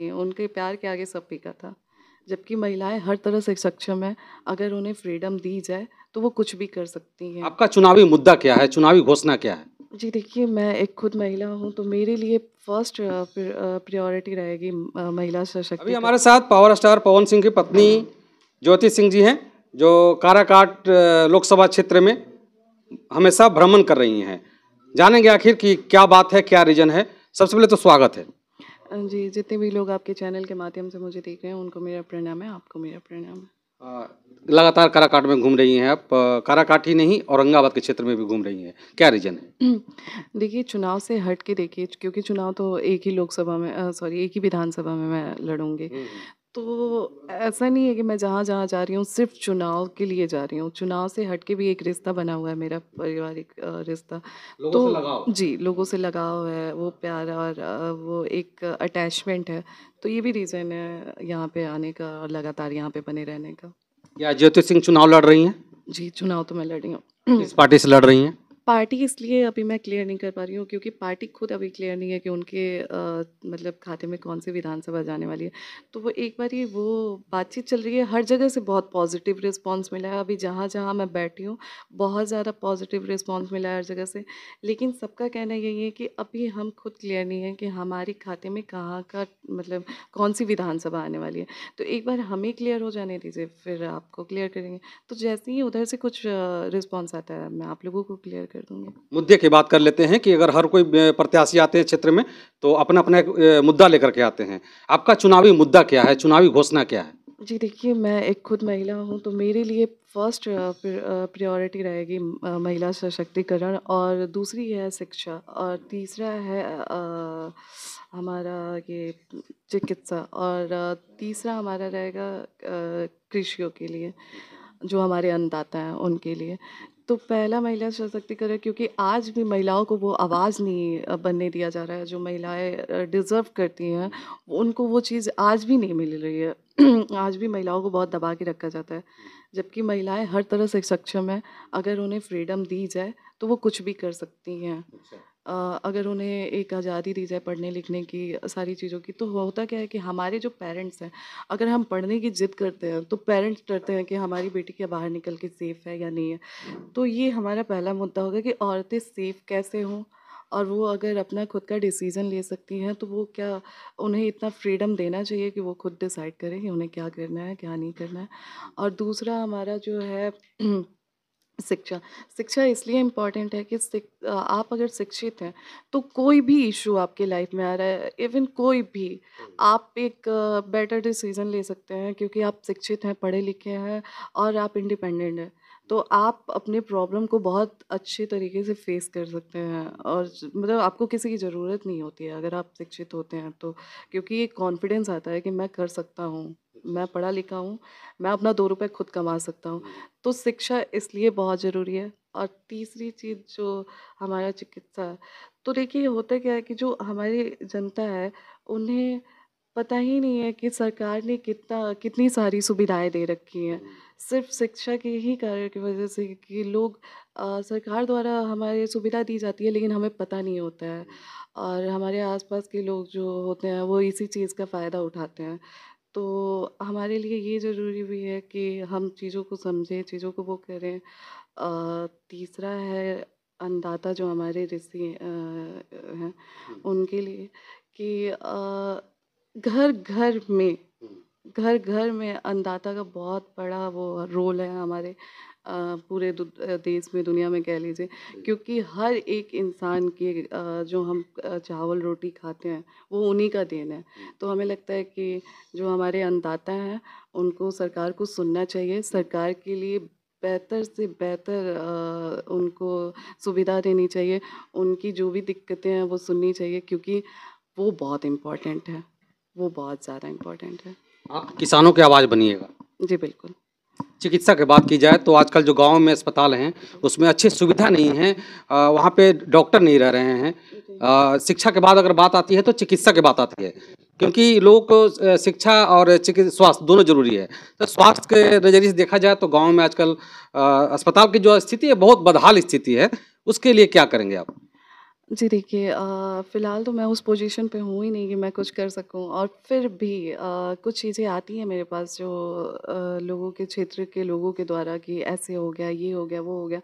उनके प्यार के आगे सब फीका था। जबकि महिलाएं हर तरह से सक्षम हैं, अगर उन्हें फ्रीडम दी जाए तो वो कुछ भी कर सकती हैं। आपका चुनावी मुद्दा क्या है? चुनावी घोषणा क्या है? जी देखिए, मैं एक खुद महिला हूँ, तो मेरे लिए फर्स्ट प्रायोरिटी रहेगी महिला अभी सशक्तिकरण। हमारे साथ पावर स्टार पवन सिंह की पत्नी ज्योति सिंह जी हैं, जो काराकाट लोकसभा क्षेत्र में हमेशा भ्रमण कर रही हैं। जानेंगे आखिर कि क्या बात है, क्या रीजन है। सबसे पहले तो स्वागत है। जी, जितने भी लोग आपके चैनल के माध्यम से मुझे देख रहे हैं, उनको मेरा प्रणाम है, आपको मेरा प्रणाम है। लगातार काराकाट में घूम रही हैं आप, काराकाट ही नहीं औरंगाबाद के क्षेत्र में भी घूम रही हैं, क्या रीजन है? देखिए, चुनाव से हट के देखिए, क्योंकि चुनाव तो एक ही लोकसभा में सॉरी एक ही विधानसभा में मैं लड़ूंगी। तो ऐसा नहीं है कि मैं जहाँ जहाँ जा रही हूँ सिर्फ चुनाव के लिए जा रही हूँ। चुनाव से हट के भी एक रिश्ता बना हुआ है, मेरा पारिवारिक रिश्ता। लोगों से तो लगाव। जी, लोगों से लगाव है, वो प्यार और वो एक अटैचमेंट है। तो ये भी रीज़न है यहाँ पे आने का और लगातार यहाँ पे बने रहने का। क्या ज्योति सिंह चुनाव लड़ रही हैं? जी, चुनाव तो मैं लड़ी हूँ। किस पार्टी से लड़ रही हैं? पार्टी इसलिए अभी मैं क्लियर नहीं कर पा रही हूँ, क्योंकि पार्टी खुद अभी क्लियर नहीं है कि उनके मतलब खाते में कौन सी विधानसभा जाने वाली है। तो वो एक बार ही वो बातचीत चल रही है, हर जगह से बहुत पॉजिटिव रिस्पांस मिला है। अभी जहाँ जहाँ मैं बैठी हूँ, बहुत ज़्यादा पॉजिटिव रिस्पांस मिला है हर जगह से। लेकिन सबका कहना यही है कि अभी हम खुद क्लियर नहीं है कि हमारे खाते में कहाँ का मतलब कौन सी विधानसभा आने वाली है। तो एक बार हमें क्लियर हो जाने दीजिए, फिर आपको क्लियर करेंगे। तो जैसे ही उधर से कुछ रिस्पॉन्स आता है, मैं आप लोगों को क्लियर कर दूंगी। मुद्दे की बात कर लेते हैं कि अगर हर कोई प्रत्याशी आते हैं क्षेत्र में तो अपना अपना एक मुद्दा लेकर के आते हैं। आपका चुनावी मुद्दा क्या है? चुनावी घोषणा क्या है? जी देखिए, मैं एक खुद महिला हूँ, तो मेरे लिए फर्स्ट प्रायोरिटी रहेगी महिला सशक्तिकरण, और दूसरी है शिक्षा, और तीसरा है हमारा ये चिकित्सा, और तीसरा हमारा रहेगा कृषियों के लिए, जो हमारे अन्नदाता हैं उनके लिए। तो पहला महिला सशक्तिकरण, क्योंकि आज भी महिलाओं को वो आवाज़ नहीं बनने दिया जा रहा है, जो महिलाएं डिज़र्व करती हैं, उनको वो चीज़ आज भी नहीं मिल रही है। आज भी महिलाओं को बहुत दबा के रखा जाता है, जबकि महिलाएं हर तरह से सक्षम हैं, अगर उन्हें फ्रीडम दी जाए तो वो कुछ भी कर सकती हैं। अगर उन्हें एक आज़ादी दी जाए पढ़ने लिखने की, सारी चीज़ों की, तो होता क्या है कि हमारे जो पेरेंट्स हैं, अगर हम पढ़ने की ज़िद करते हैं तो पेरेंट्स डरते हैं कि हमारी बेटी क्या बाहर निकल के सेफ़ है या नहीं है। तो ये हमारा पहला मुद्दा होगा कि औरतें सेफ़ कैसे हों, और वो अगर अपना खुद का डिसीज़न ले सकती हैं, तो वो क्या, उन्हें इतना फ्रीडम देना चाहिए कि वो खुद डिसाइड करें कि उन्हें क्या करना है, क्या नहीं करना है। और दूसरा हमारा जो है शिक्षा। शिक्षा इसलिए इम्पॉर्टेंट है कि आप अगर शिक्षित हैं, तो कोई भी इशू आपके लाइफ में आ रहा है, इवन कोई भी, आप एक बेटर डिसीजन ले सकते हैं, क्योंकि आप शिक्षित हैं, पढ़े लिखे हैं, और आप इंडिपेंडेंट हैं। तो आप अपने प्रॉब्लम को बहुत अच्छे तरीके से फेस कर सकते हैं, और मतलब आपको किसी की ज़रूरत नहीं होती है अगर आप शिक्षित होते हैं तो, क्योंकि एक कॉन्फिडेंस आता है कि मैं कर सकता हूँ, मैं पढ़ा लिखा हूँ, मैं अपना 2 रुपए खुद कमा सकता हूँ। तो शिक्षा इसलिए बहुत ज़रूरी है। और तीसरी चीज़ जो हमारा चिकित्सा है, तो देखिए होता क्या है कि जो हमारी जनता है, उन्हें पता ही नहीं है कि सरकार ने कितनी सारी सुविधाएं दे रखी हैं, सिर्फ शिक्षा के ही कारण की वजह से, कि लोग सरकार द्वारा हमारे सुविधा दी जाती है, लेकिन हमें पता नहीं होता है, और हमारे आसपास के लोग जो होते हैं वो इसी चीज़ का फ़ायदा उठाते हैं। तो हमारे लिए ये ज़रूरी भी है कि हम चीज़ों को समझें, चीज़ों को वो करें। तीसरा है अन्नदाता, जो हमारे ऋषि हैं, उनके लिए कि घर-घर में घर-घर में अन्नदाता का बहुत बड़ा वो रोल है हमारे पूरे देश में, दुनिया में कह लीजिए, क्योंकि हर एक इंसान के जो हम चावल रोटी खाते हैं, वो उन्हीं का देन है। तो हमें लगता है कि जो हमारे अन्नदाता हैं, उनको सरकार को सुनना चाहिए, सरकार के लिए बेहतर से बेहतर उनको सुविधा देनी चाहिए, उनकी जो भी दिक्कतें हैं वो सुननी चाहिए, क्योंकि वो बहुत इम्पोर्टेंट है, वो बहुत ज़्यादा इम्पोर्टेंट है। आप किसानों की आवाज़ बनिएगा। जी, बिल्कुल। चिकित्सा की बात की जाए तो आजकल जो गांव में अस्पताल हैं उसमें अच्छी सुविधा नहीं है, वहाँ पे डॉक्टर नहीं रह रहे हैं। शिक्षा के बाद अगर बात आती है तो चिकित्सा की बात आती है, क्योंकि लोगों को शिक्षा और चिकित्सा स्वास्थ्य दोनों जरूरी है। तो स्वास्थ्य के नज़रिए से देखा जाए तो गांव में आजकल अस्पताल की जो स्थिति है बहुत बदहाल स्थिति है, उसके लिए क्या करेंगे आप? जी देखिए, फ़िलहाल तो मैं उस पोजीशन पे हूँ ही नहीं कि मैं कुछ कर सकूँ, और फिर भी कुछ चीज़ें आती हैं मेरे पास जो लोगों के क्षेत्र के लोगों के द्वारा कि ऐसे हो गया, ये हो गया, वो हो गया।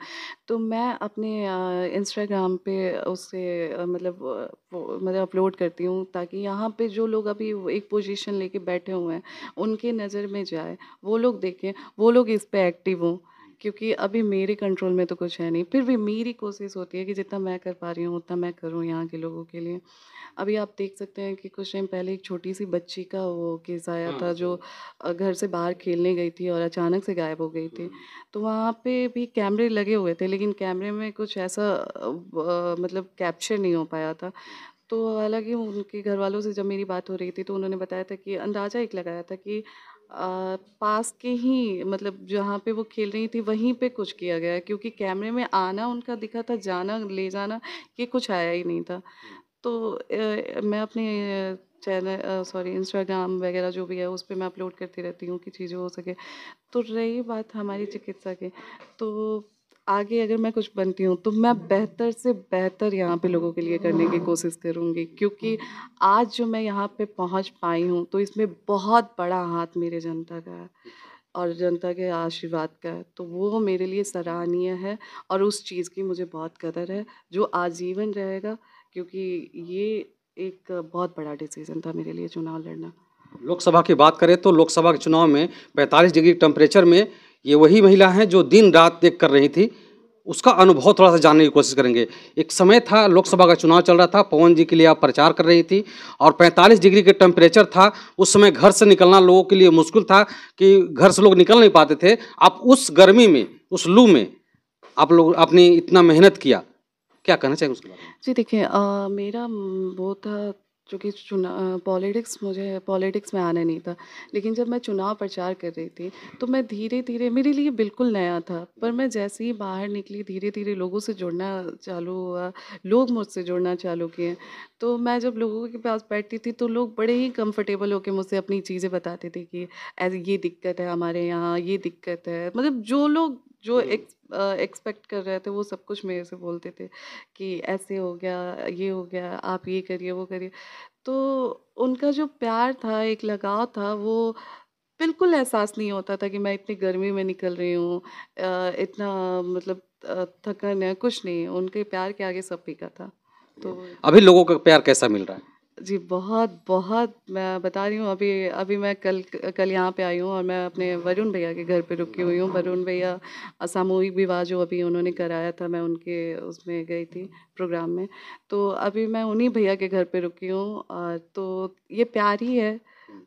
तो मैं अपने इंस्टाग्राम पे उसे वो मतलब अपलोड करती हूँ, ताकि यहाँ पे जो लोग अभी वो एक पोजीशन लेके बैठे हुए हैं, उनके नज़र में जाए, वो लोग देखें, वो लोग इस पे एक्टिव हों। क्योंकि अभी मेरे कंट्रोल में तो कुछ है नहीं, फिर भी मेरी कोशिश होती है कि जितना मैं कर पा रही हूँ उतना मैं करूँ यहाँ के लोगों के लिए। अभी आप देख सकते हैं कि कुछ टाइम पहले एक छोटी-सी बच्ची का वो केस आया था, जो घर से बाहर खेलने गई थी और अचानक से गायब हो गई थी। तो वहाँ पे भी कैमरे लगे हुए थे, लेकिन कैमरे में कुछ ऐसा मतलब कैप्चर नहीं हो पाया था। तो हालाँकि उनके घरवालों से जब मेरी बात हो रही थी, तो उन्होंने बताया था कि अंदाज़ा एक लगाया था कि पास के ही मतलब जहाँ पे वो खेल रही थी वहीं पे कुछ किया गया है, क्योंकि कैमरे में आना उनका दिखा था, जाना ले जाना ये कुछ आया ही नहीं था। तो मैं अपने सॉरी इंस्टाग्राम वगैरह जो भी है उस पे मैं अपलोड करती रहती हूँ कि चीज़ें हो सके। तो रही बात हमारी चिकित्सा की, तो आगे अगर मैं कुछ बनती हूँ, तो मैं बेहतर से बेहतर यहाँ पे लोगों के लिए करने की कोशिश करूँगी, क्योंकि आज जो मैं यहाँ पे पहुँच पाई हूँ, तो इसमें बहुत बड़ा हाथ मेरे जनता का है और जनता के आशीर्वाद का है। तो वो मेरे लिए सराहनीय है और उस चीज़ की मुझे बहुत कदर है, जो आजीवन रहेगा, क्योंकि ये एक बहुत बड़ा डिसीज़न था मेरे लिए चुनाव लड़ना। लोकसभा की बात करें तो लोकसभा के चुनाव में 45 डिग्री टेम्परेचर में ये वही महिला हैं जो दिन रात एक कर रही थी। उसका अनुभव थोड़ा सा जानने की कोशिश करेंगे। एक समय था लोकसभा का चुनाव चल रहा था, पवन जी के लिए आप प्रचार कर रही थी और 45 डिग्री के टेम्परेचर था। उस समय घर से निकलना लोगों के लिए मुश्किल था कि घर से लोग निकल नहीं पाते थे। आप उस गर्मी में, उस लू में आप लोग आपने इतना मेहनत किया। क्या कहना चाहेंगे उसके बारे में? जी देखिए, मेरा वो था, चूँकि पॉलिटिक्स में आना नहीं था। लेकिन जब मैं चुनाव प्रचार कर रही थी, तो मैं धीरे-धीरे, मेरे लिए बिल्कुल नया था, पर मैं जैसे ही बाहर निकली धीरे-धीरे लोगों से जुड़ना चालू हुआ, लोग मुझसे जुड़ना चालू किए। तो मैं जब लोगों के पास बैठती थी, तो लोग बड़े ही कंफर्टेबल होके मुझसे अपनी चीज़ें बताते थे कि ऐसे ये दिक्कत है हमारे यहाँ, ये दिक्कत है। मतलब जो लोग जो एक्सपेक्ट कर रहे थे, वो सब कुछ मेरे से बोलते थे कि ऐसे हो गया, ये हो गया, आप ये करिए, वो करिए। तो उनका जो प्यार था, एक लगाव था, वो बिल्कुल एहसास नहीं होता था कि मैं इतनी गर्मी में निकल रही हूँ, इतना मतलब थकन है, कुछ नहीं। उनके प्यार के आगे सब फीका था। तो अभी लोगों का प्यार कैसा मिल रहा है? जी, बहुत मैं बता रही हूँ, अभी अभी मैं कल यहाँ पे आई हूँ और मैं अपने वरुण भैया के घर पे रुकी हुई हूँ। वरुण भैया सामूहिक विवाह जो अभी उन्होंने कराया था, मैं उनके उसमें गई थी प्रोग्राम में। तो अभी मैं उन्हीं भैया के घर पे रुकी हूँ, और तो ये प्यार ही है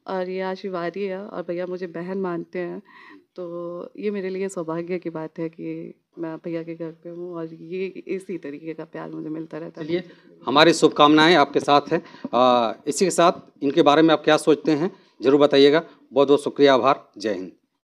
और ये आशीर्वाद ही है, और भैया मुझे बहन मानते हैं। तो ये मेरे लिए सौभाग्य की बात है कि मैं भैया के घर पे हूँ और ये इसी तरीके का प्यार मुझे मिलता रहता है। चलिए, हमारी शुभकामनाएँ आपके साथ हैं। इसी के साथ इनके बारे में आप क्या सोचते हैं? ज़रूर बताइएगा। बहुत-बहुत शुक्रिया, आभार। जय हिंद।